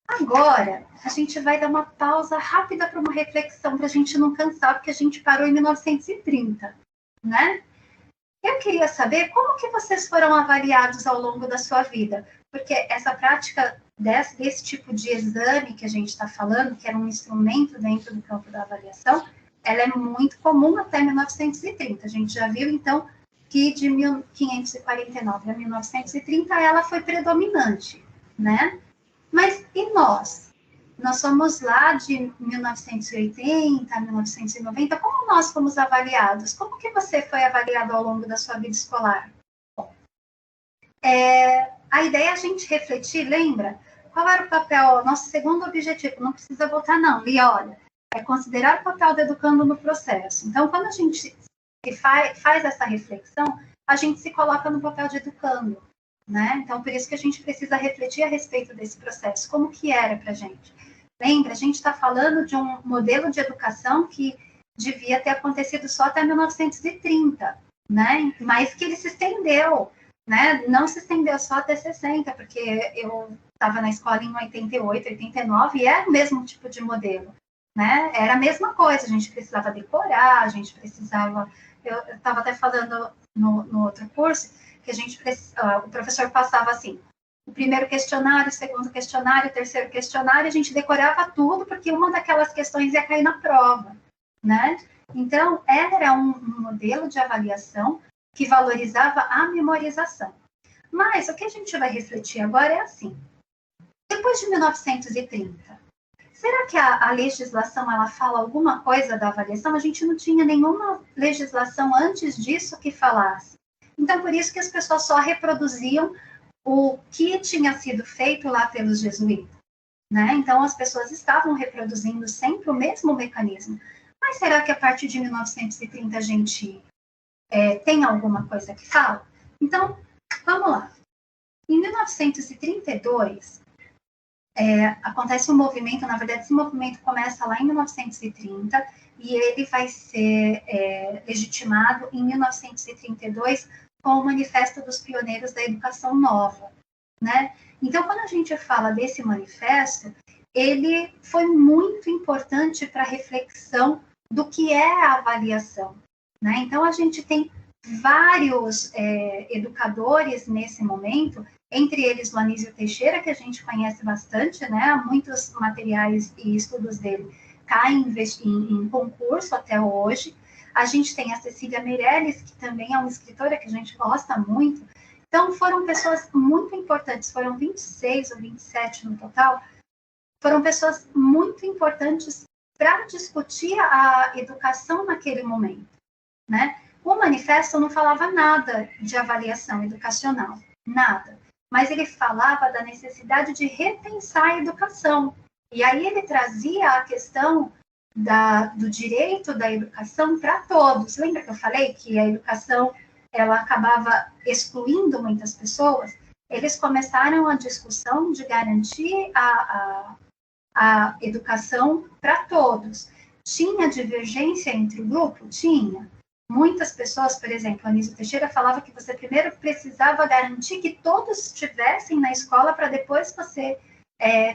Agora, a gente vai dar uma pausa rápida para uma reflexão, para a gente não cansar, porque a gente parou em 1930, né? Eu queria saber como que vocês foram avaliados ao longo da sua vida, porque essa prática desse tipo de exame que a gente está falando, que era um instrumento dentro do campo da avaliação, ela é muito comum até 1930. A gente já viu, então, que de 1549 a 1930 ela foi predominante, né? Mas e nós? Nós somos lá de 1980 a 1990. Como nós fomos avaliados? Como que você foi avaliado ao longo da sua vida escolar? Bom, a ideia é a gente refletir, lembra? Qual era o papel, nosso segundo objetivo? Não precisa voltar não, e olha, é considerar o papel do educando no processo. Então, quando a gente faz essa reflexão, a gente se coloca no papel de educando. Né? Então, por isso que a gente precisa refletir a respeito desse processo, como que era para a gente. Lembra, a gente está falando de um modelo de educação que devia ter acontecido só até 1930, né? Mas que ele se estendeu, né? Não se estendeu só até 60, porque eu estava na escola em 88, 89, e era o mesmo tipo de modelo, né? Era a mesma coisa, a gente precisava decorar, a gente precisava... Eu estava até falando no outro curso, que a gente, o professor passava assim, o primeiro questionário, o segundo questionário, o terceiro questionário, a gente decorava tudo, porque uma daquelas questões ia cair na prova, né? Então, era um modelo de avaliação que valorizava a memorização. Mas o que a gente vai refletir agora é assim, depois de 1930, será que a legislação ela fala alguma coisa da avaliação? A gente não tinha nenhuma legislação antes disso que falasse. Então, por isso que as pessoas só reproduziam o que tinha sido feito lá pelos jesuítas, né? Então, as pessoas estavam reproduzindo sempre o mesmo mecanismo. Mas será que a partir de 1930 a gente tem alguma coisa que fala? Então, vamos lá. Em 1932, acontece um movimento, na verdade, esse movimento começa lá em 1930 e ele vai ser legitimado em 1932 com o Manifesto dos Pioneiros da Educação Nova, né? Então, quando a gente fala desse manifesto, ele foi muito importante para a reflexão do que é a avaliação, né? Então, a gente tem vários educadores nesse momento, entre eles o Anísio Teixeira, que a gente conhece bastante, né? Muitos materiais e estudos dele caem em concurso até hoje. A gente tem a Cecília Meirelles, que também é uma escritora que a gente gosta muito. Então, foram pessoas muito importantes, foram 26 ou 27 no total, foram pessoas muito importantes para discutir a educação naquele momento, né? O manifesto não falava nada de avaliação educacional, nada. Mas ele falava da necessidade de repensar a educação. E aí ele trazia a questão do direito da educação para todos. Lembra que eu falei que a educação ela acabava excluindo muitas pessoas? Eles começaram a discussão de garantir a educação para todos. Tinha divergência entre o grupo? Tinha. Muitas pessoas, por exemplo, a Anísio Teixeira falava que você primeiro precisava garantir que todos estivessem na escola para depois você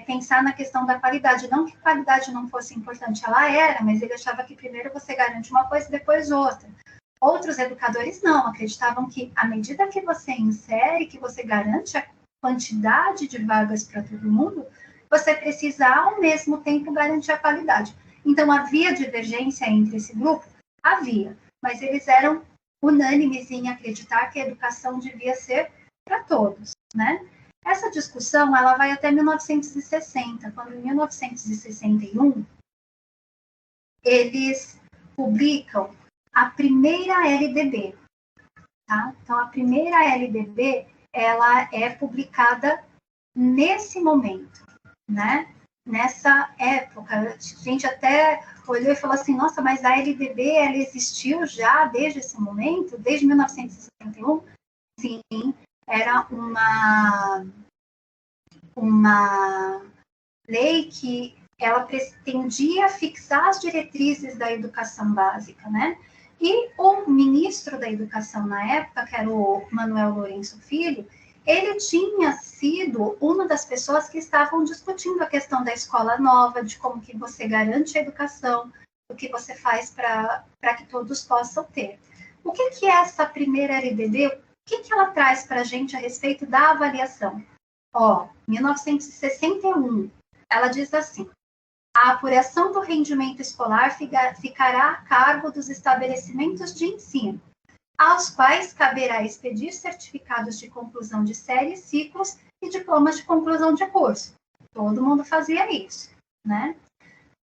pensar na questão da qualidade. Não que qualidade não fosse importante, ela era, mas ele achava que primeiro você garante uma coisa e depois outra. Outros educadores não, acreditavam que à medida que você insere, que você garante a quantidade de vagas para todo mundo, você precisa ao mesmo tempo garantir a qualidade. Então, havia divergência entre esse grupo? Havia. Mas eles eram unânimes em acreditar que a educação devia ser para todos, né? Essa discussão, ela vai até 1960, quando em 1961, eles publicam a primeira LDB, tá? Então, a primeira LDB, ela é publicada nesse momento, né? Nessa época, a gente até olhou e falou assim, nossa, mas a LDB, ela existiu já desde esse momento, desde 1961? Sim, era uma lei que ela pretendia fixar as diretrizes da educação básica, né? E o ministro da Educação na época, que era o Manuel Lourenço Filho, ele tinha sido uma das pessoas que estavam discutindo a questão da escola nova, de como que você garante a educação, o que você faz para que todos possam ter. O que é essa primeira LDB? O que ela traz para a gente a respeito da avaliação? 1961, ela diz assim: a apuração do rendimento escolar ficará a cargo dos estabelecimentos de ensino, aos quais caberá expedir certificados de conclusão de séries, ciclos e diplomas de conclusão de curso. Todo mundo fazia isso, né?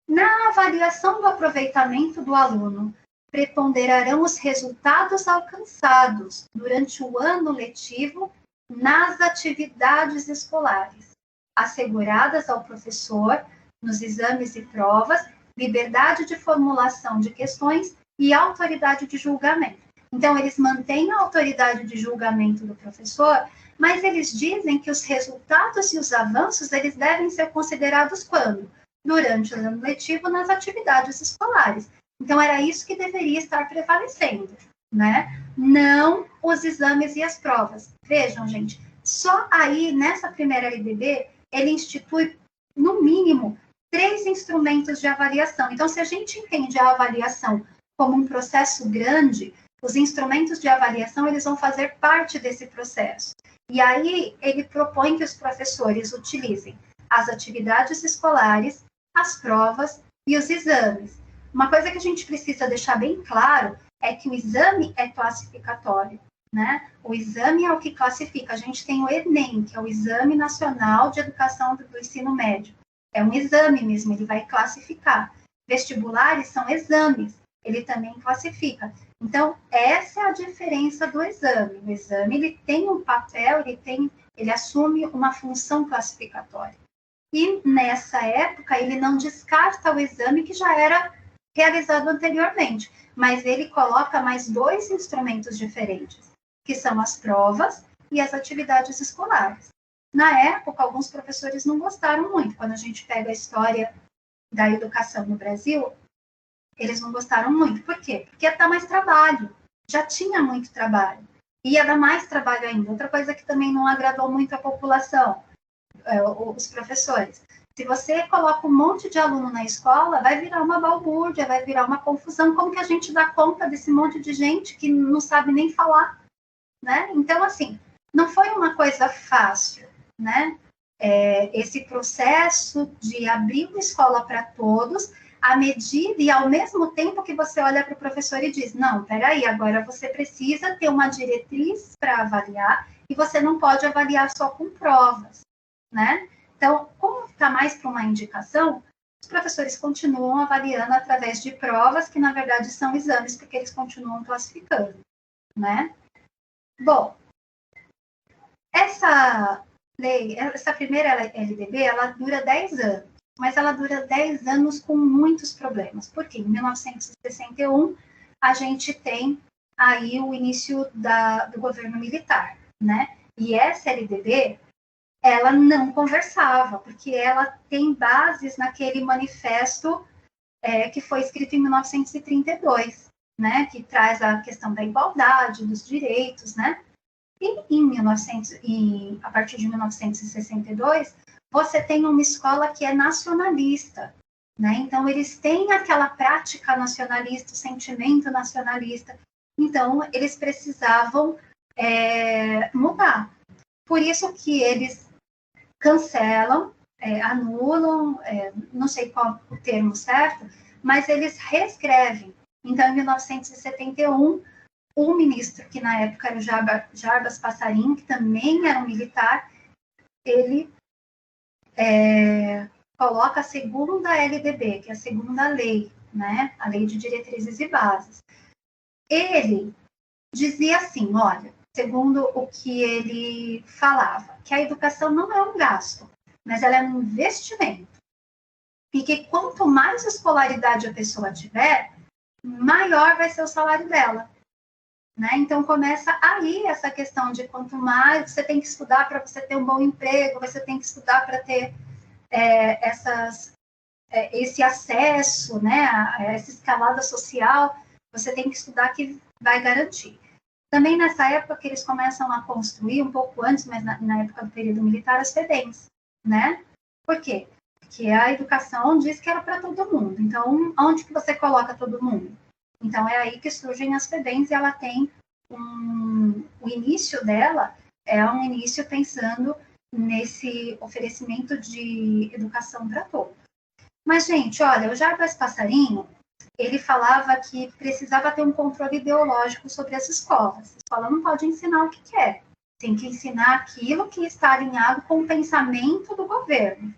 Na avaliação do aproveitamento do aluno, preponderarão os resultados alcançados durante o ano letivo nas atividades escolares, asseguradas ao professor, nos exames e provas, liberdade de formulação de questões e autoridade de julgamento. Então, eles mantêm a autoridade de julgamento do professor, mas eles dizem que os resultados e os avanços, eles devem ser considerados quando? Durante o ano letivo, nas atividades escolares. Então, era isso que deveria estar prevalecendo, né? Não os exames e as provas. Vejam, gente, só aí, nessa primeira LDB, ele institui, no mínimo, 3 instrumentos de avaliação. Então, se a gente entende a avaliação como um processo grande, os instrumentos de avaliação, eles vão fazer parte desse processo. E aí, ele propõe que os professores utilizem as atividades escolares, as provas e os exames. Uma coisa que a gente precisa deixar bem claro é que o exame é classificatório, né? O exame é o que classifica. A gente tem o Enem, que é o Exame Nacional de Educação do Ensino Médio. É um exame mesmo, ele vai classificar. Vestibulares são exames, ele também classifica. Então, essa é a diferença do exame. O exame, ele tem um papel, ele assume uma função classificatória. E, nessa época, ele não descarta o exame que já era realizado anteriormente, mas ele coloca mais 2 instrumentos diferentes, que são as provas e as atividades escolares. Na época, alguns professores não gostaram muito. Quando a gente pega a história da educação no Brasil, eles não gostaram muito. Por quê? Porque ia dar mais trabalho. Já tinha muito trabalho. Ia dar mais trabalho ainda. Outra coisa que também não agradou muito a população, os professores. Se você coloca um monte de aluno na escola, vai virar uma balbúrdia, vai virar uma confusão. Como que a gente dá conta desse monte de gente que não sabe nem falar, né? Então, assim, não foi uma coisa fácil, né? Esse processo de abrir uma escola para todos, à medida e ao mesmo tempo que você olha para o professor e diz, não, peraí, agora você precisa ter uma diretriz para avaliar e você não pode avaliar só com provas, né? Então, como está mais para uma indicação, os professores continuam avaliando através de provas, que na verdade são exames, porque eles continuam classificando, né? Bom, essa lei, essa primeira LDB, ela dura 10 anos, mas ela dura 10 anos com muitos problemas, porque em 1961 a gente tem aí o início do governo militar, né? E essa LDB, ela não conversava, porque ela tem bases naquele manifesto que foi escrito em 1932, né, que traz a questão da igualdade, dos direitos, né? E a partir de 1962, você tem uma escola que é nacionalista, né? Então, eles têm aquela prática nacionalista, o sentimento nacionalista. Então, eles precisavam mudar. Por isso que eles cancelam, anulam, não sei qual o termo certo, mas eles reescrevem. Então, em 1971, o ministro, que na época era o Jarbas Passarinho, que também era um militar, ele coloca a segunda LDB, que é a segunda lei, né? A Lei de Diretrizes e Bases. Ele dizia assim, olha, segundo o que ele falava, que a educação não é um gasto, mas ela é um investimento. E que quanto mais escolaridade a pessoa tiver, maior vai ser o salário dela. Né? Então, começa aí essa questão de quanto mais você tem que estudar para você ter um bom emprego, você tem que estudar para ter esse acesso, né, a essa escalada social, você tem que estudar que vai garantir. Também nessa época que eles começam a construir, um pouco antes, mas na época do período militar, as FEBEMs, né? Por quê? Porque a educação diz que era para todo mundo. Então, onde que você coloca todo mundo? Então, é aí que surgem as FEBEMs e ela tem o início dela é um início pensando nesse oferecimento de educação para todos. Mas, gente, olha, o Jarbas Passarinho, ele falava que precisava ter um controle ideológico sobre as escolas. A escola não pode ensinar o que quer. Tem que ensinar aquilo que está alinhado com o pensamento do governo,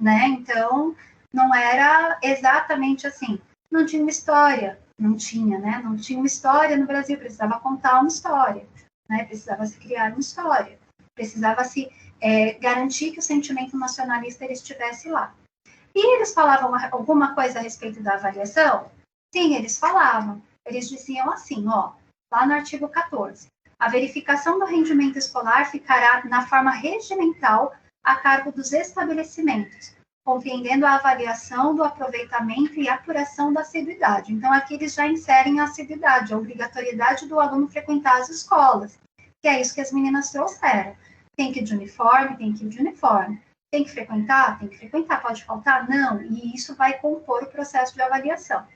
né? Então, não era exatamente assim. Não tinha uma história, não tinha, né? Não tinha uma história no Brasil, precisava contar uma história, né? Precisava se criar uma história, precisava se garantir que o sentimento nacionalista ele estivesse lá. E eles falavam alguma coisa a respeito da avaliação? Sim, eles falavam. Eles diziam assim, ó, lá no artigo 14, a verificação do rendimento escolar ficará na forma regimental a cargo dos estabelecimentos, compreendendo a avaliação do aproveitamento e apuração da assiduidade. Então, aqui eles já inserem a assiduidade, a obrigatoriedade do aluno frequentar as escolas, que é isso que as meninas trouxeram. Tem que ir de uniforme, tem que ir de uniforme. Tem que frequentar? Tem que frequentar. Pode faltar? Não. E isso vai compor o processo de avaliação.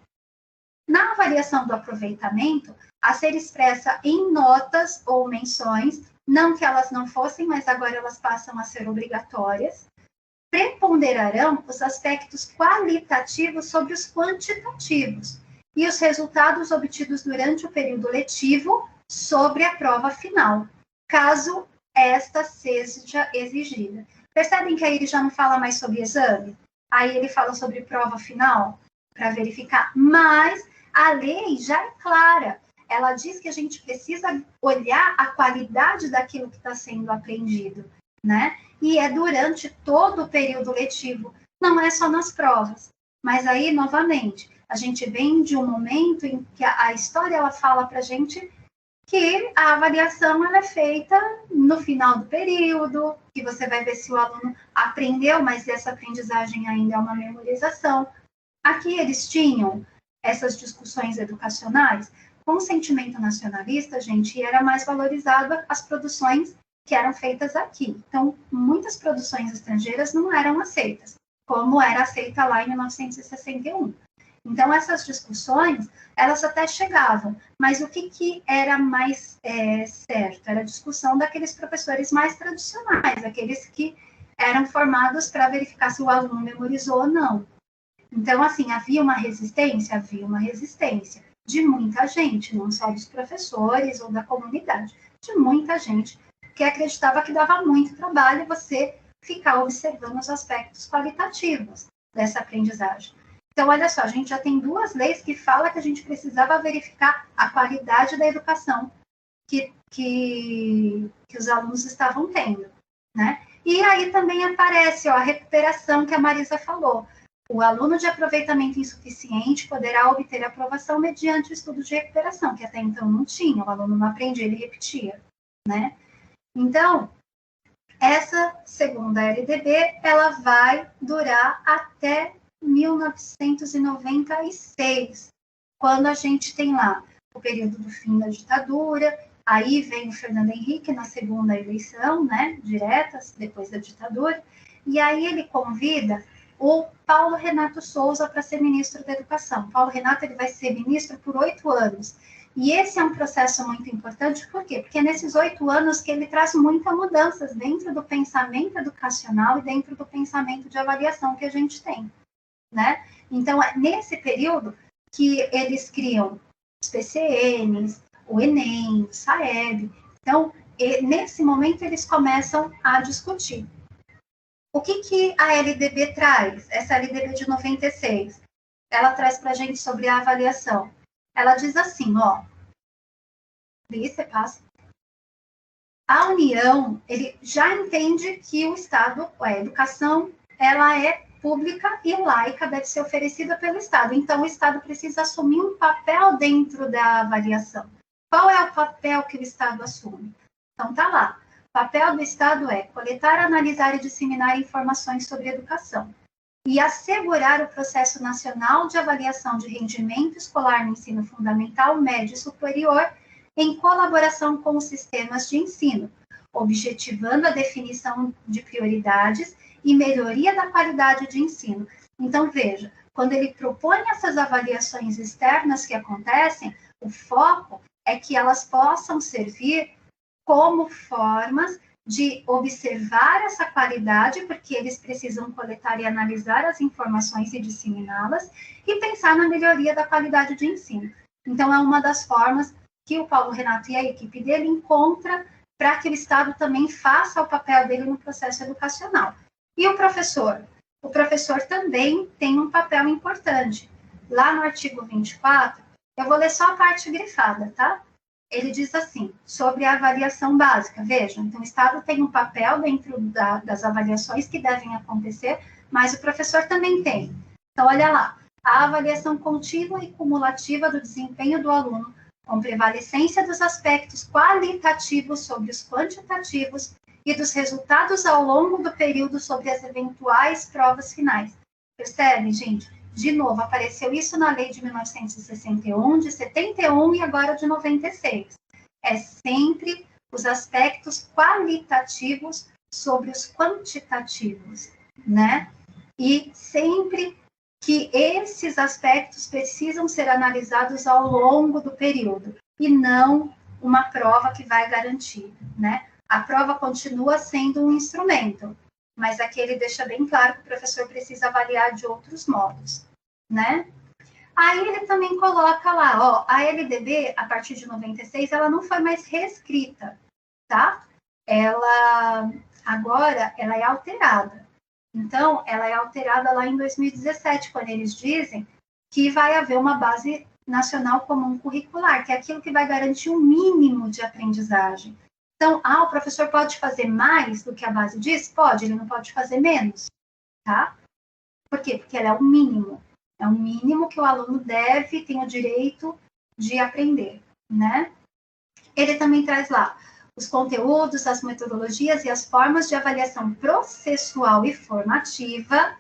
Na avaliação do aproveitamento, a ser expressa em notas ou menções, não que elas não fossem, mas agora elas passam a ser obrigatórias, preponderarão os aspectos qualitativos sobre os quantitativos e os resultados obtidos durante o período letivo sobre a prova final, caso esta seja exigida. Percebem que aí ele já não fala mais sobre exame? Aí ele fala sobre prova final, para verificar. Mas a lei já é clara. Ela diz que a gente precisa olhar a qualidade daquilo que está sendo aprendido, né? E é durante todo o período letivo, não é só nas provas. Mas aí, novamente, a gente vem de um momento em que a história ela fala para a gente que a avaliação ela é feita no final do período, que você vai ver se o aluno aprendeu, mas essa aprendizagem ainda é uma memorização. Aqui eles tinham essas discussões educacionais com o sentimento nacionalista, gente, e era mais valorizado as produções que eram feitas aqui. Então, muitas produções estrangeiras não eram aceitas, como era aceita lá em 1961. Então, essas discussões, elas até chegavam, mas o que era mais certo? Era a discussão daqueles professores mais tradicionais, aqueles que eram formados para verificar se o aluno memorizou ou não. Então, assim, havia uma resistência de muita gente, não só dos professores ou da comunidade, de muita gente que acreditava que dava muito trabalho você ficar observando os aspectos qualitativos dessa aprendizagem. Então, olha só, a gente já tem 2 leis que falam que a gente precisava verificar a qualidade da educação que os alunos estavam tendo, né? E aí também aparece a recuperação que a Marisa falou. O aluno de aproveitamento insuficiente poderá obter aprovação mediante o estudo de recuperação, que até então não tinha, o aluno não aprendia, ele repetia, né? Então, essa segunda LDB, ela vai durar até 1996, quando a gente tem lá o período do fim da ditadura, aí vem o Fernando Henrique na segunda eleição, né, direta, depois da ditadura, e aí ele convida o Paulo Renato Souza para ser ministro da Educação. Paulo Renato ele vai ser ministro por 8 anos. E esse é um processo muito importante, por quê? Porque é nesses 8 anos que ele traz muitas mudanças dentro do pensamento educacional e dentro do pensamento de avaliação que a gente tem, né? Então, é nesse período que eles criam os PCNs, o Enem, o SAEB. Então, nesse momento, eles começam a discutir. O que a LDB traz? Essa LDB de 96, ela traz para a gente sobre a avaliação. Ela diz assim, ó, você passa. A União, ele já entende que o Estado, a educação, ela é pública e laica, deve ser oferecida pelo Estado. Então, o Estado precisa assumir um papel dentro da avaliação. Qual é o papel que o Estado assume? Então, tá lá. O papel do Estado é coletar, analisar e disseminar informações sobre educação e assegurar o processo nacional de avaliação de rendimento escolar no ensino fundamental, médio e superior em colaboração com os sistemas de ensino, objetivando a definição de prioridades e melhoria da qualidade de ensino. Então, veja, quando ele propõe essas avaliações externas que acontecem, o foco é que elas possam servir como formas de observar essa qualidade, porque eles precisam coletar e analisar as informações e disseminá-las, e pensar na melhoria da qualidade de ensino. Então, é uma das formas que o Paulo Renato e a equipe dele encontra para que o Estado também faça o papel dele no processo educacional. E o professor? O professor também tem um papel importante. Lá no artigo 24, eu vou ler só a parte grifada, tá? Ele diz assim, sobre a avaliação básica. Vejam, então o Estado tem um papel dentro das avaliações que devem acontecer, mas o professor também tem. Então, olha lá, a avaliação contínua e cumulativa do desempenho do aluno, com prevalecência dos aspectos qualitativos sobre os quantitativos e dos resultados ao longo do período sobre as eventuais provas finais. Percebe, gente? De novo, apareceu isso na lei de 1961, de 71 e agora de 96. É sempre os aspectos qualitativos sobre os quantitativos, né? E sempre que esses aspectos precisam ser analisados ao longo do período, e não uma prova que vai garantir, né? A prova continua sendo um instrumento, mas aqui ele deixa bem claro que o professor precisa avaliar de outros modos, né? Aí ele também coloca lá, ó, a LDB, a partir de 96, ela não foi mais reescrita, tá? Agora, ela é alterada. Então, ela é alterada lá em 2017, quando eles dizem que vai haver uma base nacional comum curricular, que é aquilo que vai garantir um mínimo de aprendizagem. Então, o professor pode fazer mais do que a base diz? Pode, ele não pode fazer menos, tá? Por quê? Porque ela é o mínimo. É o mínimo que o aluno deve, tem o direito de aprender, né? Ele também traz lá os conteúdos, as metodologias e as formas de avaliação processual e formativa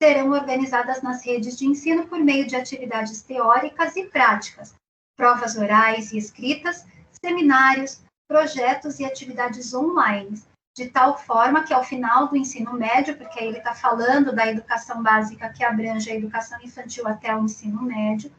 serão organizadas nas redes de ensino por meio de atividades teóricas e práticas, provas orais e escritas, seminários, projetos e atividades online, de tal forma que ao final do ensino médio, porque aí ele está falando da educação básica que abrange a educação infantil até o ensino médio,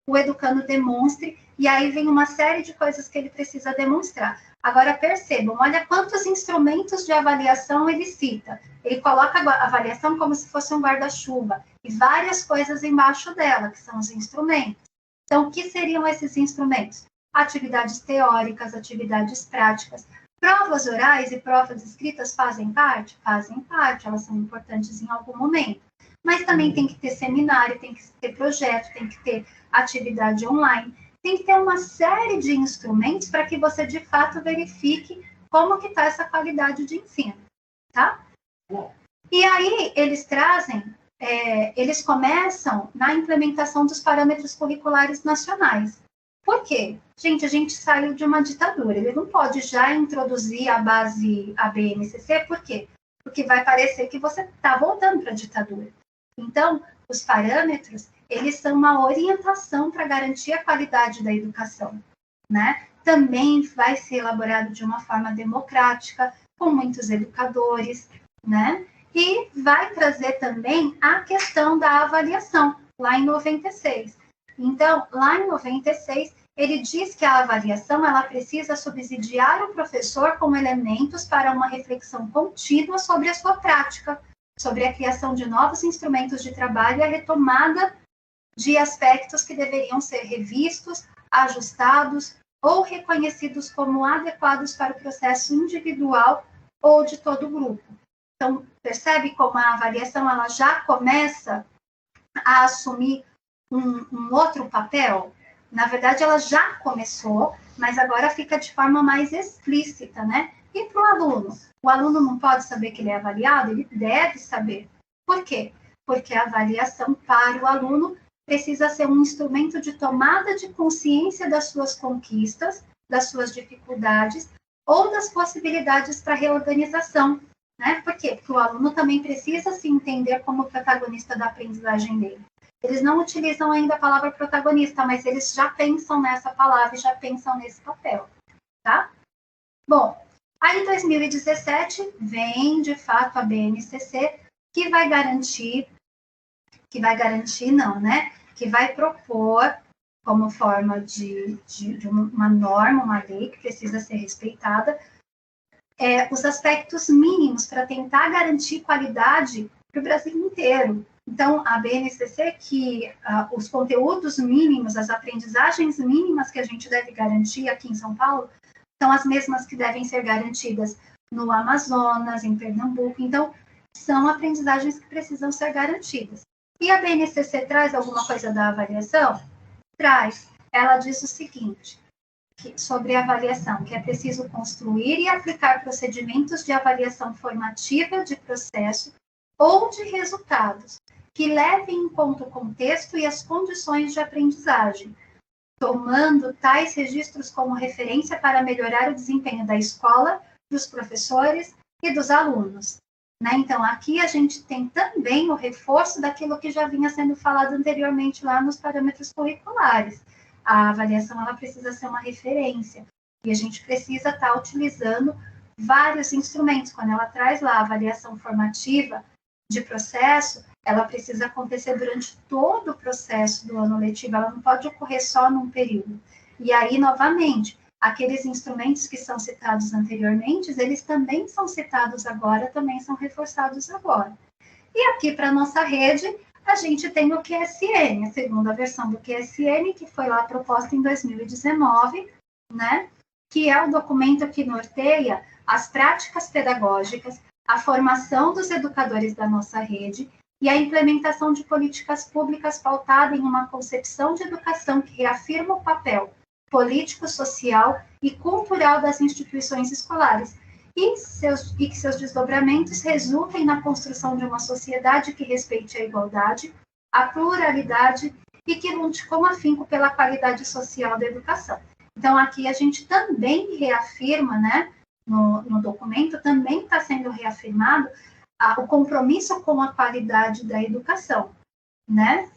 o educando demonstre, e aí vem uma série de coisas que ele precisa demonstrar. Agora percebam, olha quantos instrumentos de avaliação ele cita. Ele coloca a avaliação como se fosse um guarda-chuva, e várias coisas embaixo dela, que são os instrumentos. Então, o que seriam esses instrumentos? Atividades teóricas, atividades práticas. Provas orais e provas escritas fazem parte? Fazem parte, elas são importantes em algum momento. Mas também tem que ter seminário, tem que ter projeto, tem que ter atividade online, tem que ter uma série de instrumentos para que você, de fato, verifique como que está essa qualidade de ensino, tá? E aí, eles trazem, eles começam na implementação dos parâmetros curriculares nacionais. Por quê? Gente, a gente saiu de uma ditadura. Ele não pode já introduzir a base ABNCC, por quê? Porque vai parecer que você está voltando para a ditadura. Então, os parâmetros, eles são uma orientação para garantir a qualidade da educação, né? Também vai ser elaborado de uma forma democrática, com muitos educadores, né? E vai trazer também a questão da avaliação, lá em 96. Então, lá em 96, ele diz que a avaliação ela precisa subsidiar o professor com elementos para uma reflexão contínua sobre a sua prática, sobre a criação de novos instrumentos de trabalho e a retomada de aspectos que deveriam ser revistos, ajustados ou reconhecidos como adequados para o processo individual ou de todo o grupo. Então, percebe como a avaliação ela já começa a assumir um outro papel? Na verdade, ela já começou, mas agora fica de forma mais explícita, né? E para o aluno? O aluno não pode saber que ele é avaliado? Ele deve saber. Por quê? Porque a avaliação para o aluno precisa ser um instrumento de tomada de consciência das suas conquistas, das suas dificuldades ou das possibilidades para reorganização, né? Por quê? Porque o aluno também precisa se entender como protagonista da aprendizagem dele. eles não utilizam ainda a palavra protagonista, mas eles já pensam nessa palavra e já pensam nesse papel, tá? Bom, aí em 2017 vem, de fato, a BNCC, que vai propor como forma de uma norma, uma lei que precisa ser respeitada, os aspectos mínimos para tentar garantir qualidade para o Brasil inteiro. Então, a BNCC, que os conteúdos mínimos, as aprendizagens mínimas que a gente deve garantir aqui em São Paulo, são as mesmas que devem ser garantidas no Amazonas, em Pernambuco. Então, são aprendizagens que precisam ser garantidas. E a BNCC traz alguma coisa da avaliação? Traz. Ela diz o seguinte, sobre a avaliação, que é preciso construir e aplicar procedimentos de avaliação formativa de processo ou de resultados, que levem em conta o contexto e as condições de aprendizagem, tomando tais registros como referência para melhorar o desempenho da escola, dos professores e dos alunos. Né? Então, aqui a gente tem também o reforço daquilo que já vinha sendo falado anteriormente lá nos parâmetros curriculares. A avaliação ela precisa ser uma referência e a gente precisa estar utilizando vários instrumentos. Quando ela traz lá a avaliação formativa de processo, ela precisa acontecer durante todo o processo do ano letivo, ela não pode ocorrer só num período. E aí, novamente, aqueles instrumentos que são citados anteriormente, eles também são citados agora, também são reforçados agora. E aqui para a nossa rede, a gente tem o QSN, a segunda versão do QSN, que foi lá proposta em 2019, né? Que é o documento que norteia as práticas pedagógicas, a formação dos educadores da nossa rede e a implementação de políticas públicas pautada em uma concepção de educação que reafirma o papel político, social e cultural das instituições escolares e que seus desdobramentos resultem na construção de uma sociedade que respeite a igualdade, a pluralidade e que lute com afinco pela qualidade social da educação. Então, aqui a gente também reafirma, né, no documento, também está sendo reafirmado o compromisso com a qualidade da educação, né?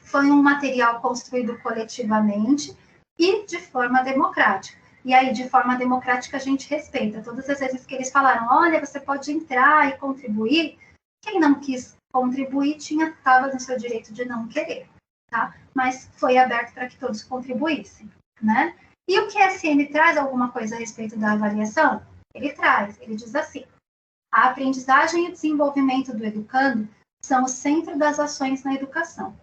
Foi um material construído coletivamente e de forma democrática. E aí, de forma democrática, a gente respeita. Todas as vezes que eles falaram, olha, você pode entrar e contribuir, quem não quis contribuir estava no seu direito de não querer, tá? Mas foi aberto para que todos contribuíssem, né? E o QSN traz alguma coisa a respeito da avaliação? Ele traz, ele diz assim, a aprendizagem e o desenvolvimento do educando são o centro das ações na educação.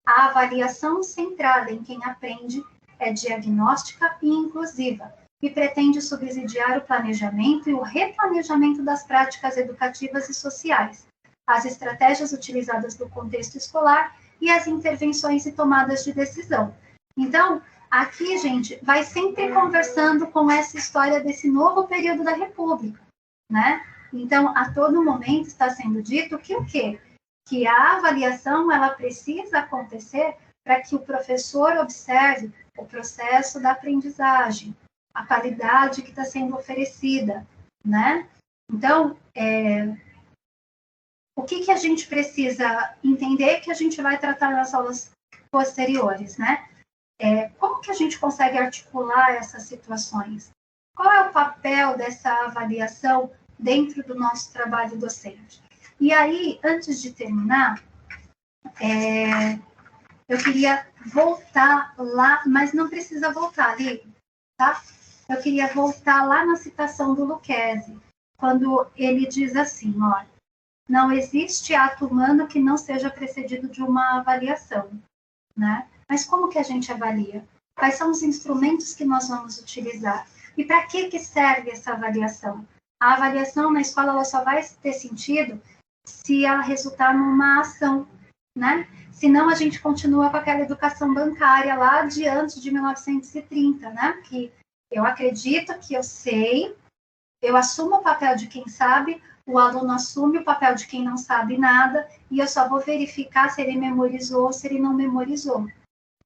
A avaliação centrada em quem aprende é diagnóstica e inclusiva, e pretende subsidiar o planejamento e o replanejamento das práticas educativas e sociais, as estratégias utilizadas no contexto escolar e as intervenções e tomadas de decisão. Então, aqui, gente, vai sempre conversando com essa história desse novo período da República, né? Então, a todo momento está sendo dito que o quê? Que a avaliação, ela precisa acontecer para que o professor observe o processo da aprendizagem, a qualidade que está sendo oferecida, né? Então, o que a gente precisa entender que a gente vai tratar nas aulas posteriores, né? Como que a gente consegue articular essas situações? Qual é o papel dessa avaliação dentro do nosso trabalho docente? E aí, antes de terminar, eu queria voltar lá, mas não precisa voltar ali, tá? Eu queria voltar lá na citação do Lucchesi, quando ele diz assim, olha, não existe ato humano que não seja precedido de uma avaliação, né? Mas como que a gente avalia? Quais são os instrumentos que nós vamos utilizar? E para que serve essa avaliação? A avaliação na escola ela só vai ter sentido se ela resultar numa ação, né? Senão a gente continua com aquela educação bancária lá de antes de 1930, né? Que eu acredito que eu sei, eu assumo o papel de quem sabe, o aluno assume o papel de quem não sabe nada, e eu só vou verificar se ele memorizou ou se ele não memorizou,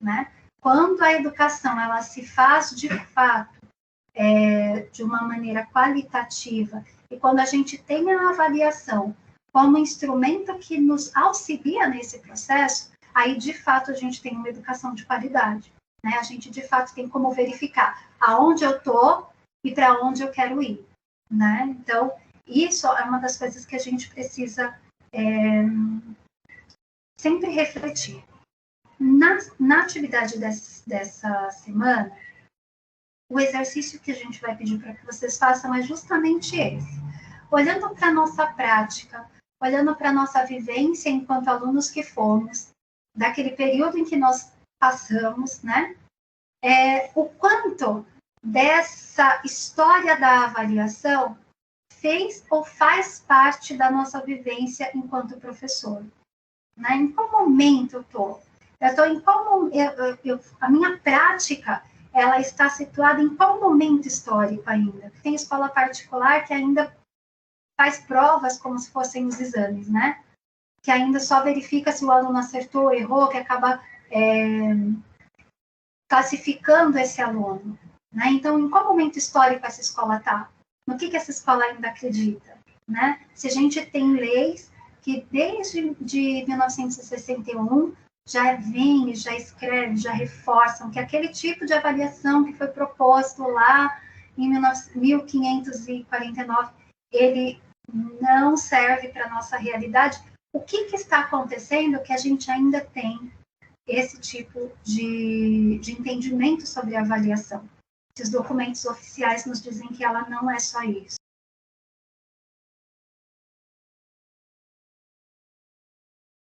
né? Quando a educação ela se faz de fato de uma maneira qualitativa, e quando a gente tem a avaliação como instrumento que nos auxilia nesse processo, aí de fato a gente tem uma educação de qualidade, né? A gente de fato tem como verificar aonde eu estou e para onde eu quero ir, né? Então, isso é uma das coisas que a gente precisa sempre refletir. Na atividade dessa semana, o exercício que a gente vai pedir para que vocês façam é justamente esse. Olhando para a nossa prática, olhando para a nossa vivência enquanto alunos que fomos, daquele período em que nós passamos, né? O quanto dessa história da avaliação fez ou faz parte da nossa vivência enquanto professor. Né? Em qual momento eu estou? Eu estou em qual a minha prática ela está situada em qual momento histórico ainda? Tem escola particular que ainda faz provas como se fossem os exames, né? Que ainda só verifica se o aluno acertou ou errou, que acaba classificando esse aluno. Né? Então, em qual momento histórico essa escola está? No que essa escola ainda acredita? Né? Se a gente tem leis que desde de 1961 já vem, já escreve, já reforçam que aquele tipo de avaliação que foi proposto lá em 1549, ele não serve para a nossa realidade. O que está acontecendo que a gente ainda tem esse tipo de entendimento sobre a avaliação? Os documentos oficiais nos dizem que ela não é só isso.